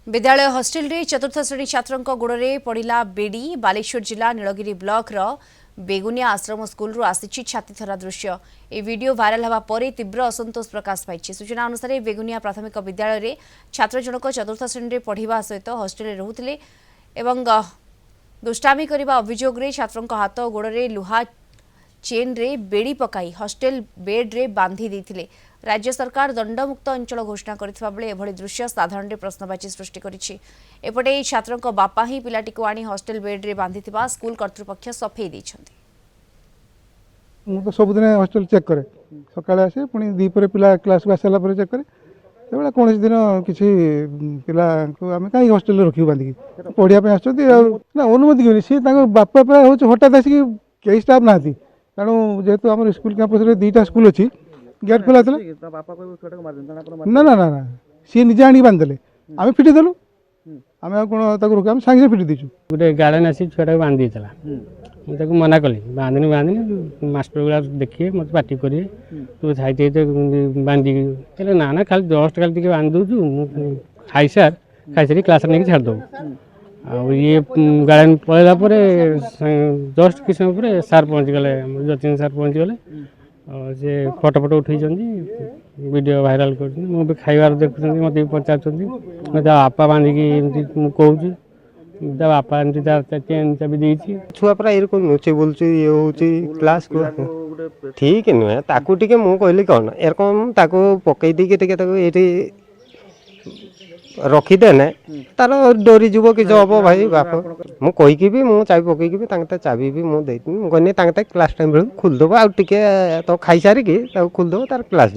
विद्यालय हॉस्टेल रे चतुर्थ श्रेणी छात्रों गोड़े पड़ा बेड़ी बालेश्वर जिला नीलगिरी ब्लॉक रो बेगुनिया आश्रम स्कूल रु आसी छातीथरा दृश्य ए वीडियो वायरल हवा पर तीव्र असंतोष प्रकाश पाई। सूचना अनुसार बेगुनिया प्राथमिक विद्यालय रे छात्र जनक चतुर्थ श्रेणी रे पढ़िबा सहित हॉस्टेल रे रहुथिले एवं दुष्टामी करने अभियोग छात्रों हाथ गोड़े लुहा चेन रे बेड़ी पकाई हॉस्टेल बेड रे बांधी देथिले। राज्य सरकार दंडमुक्त अंचल घोषणा करथिबा बेले एभଳି दृश्य साधारण प्रश्नवाची सृष्टि करिछि। एपटे छात्रों बापा ही पिलाटी को आनी हॉस्टेल बेड रे बांधिथिबा स्कूल कर्तृपक्ष सफेई दैछन्ति। मु तो सब दिन हॉस्टेल चेक करे सकाळे आसे पुनी दीपरे पिला क्लास को आसला पर चेक करे एबला कोन दिन किछि पिला को आमे काई हॉस्टेल रे रखियो बांधी पढिया पे आछथि ना अनुमति गनि सी ताको बापा पे होछ हटात आसी के स्टाफ नाथि कारण जेहेतु हमर स्कूल कैंपस रे दुईटा स्कूल अछि गेट खोला थले ना ना ना सी निजे आनी बांधले आमे फिटी देलु आमे कोन ताको रोक आमे संगे फिटी दिछु गोटे गार्डन आसी छुआटा बांध देला मुझे मना कली बांधनी मास्टर गुला देखिए मत पार्टी करिए तू छाई बांधी ना ना खाली जस्ट खाली बांध दू खाई सार खाई सारी क्लास नहीं छाड़ दो ये गार्डन पलैला जस्ट किस समय पर सार पहुँच गले जतिन सार पहुँच गले से फटो फटो उठे वीडियो भाइराल कर खाइबार देखुं मत पचार बापा बांधिकी कहूँ बापा चेन चाबी देती छुआ पूरा ये नुचे बोलुच ये हूँ क्लास को ठीक नुहे ताकू टे मुझे कहली कौन एरकम ताको पकई ये रखीदेने तार डरी जीव कि हम भाई बाप मुझे कहीकि भी मुझे चाबी पकईकि चाबी भी मुझे कहनी क्लास टाइम बेलू खोलदेव आउ टे तो खाई सारिकी खोलदेव तार क्लास।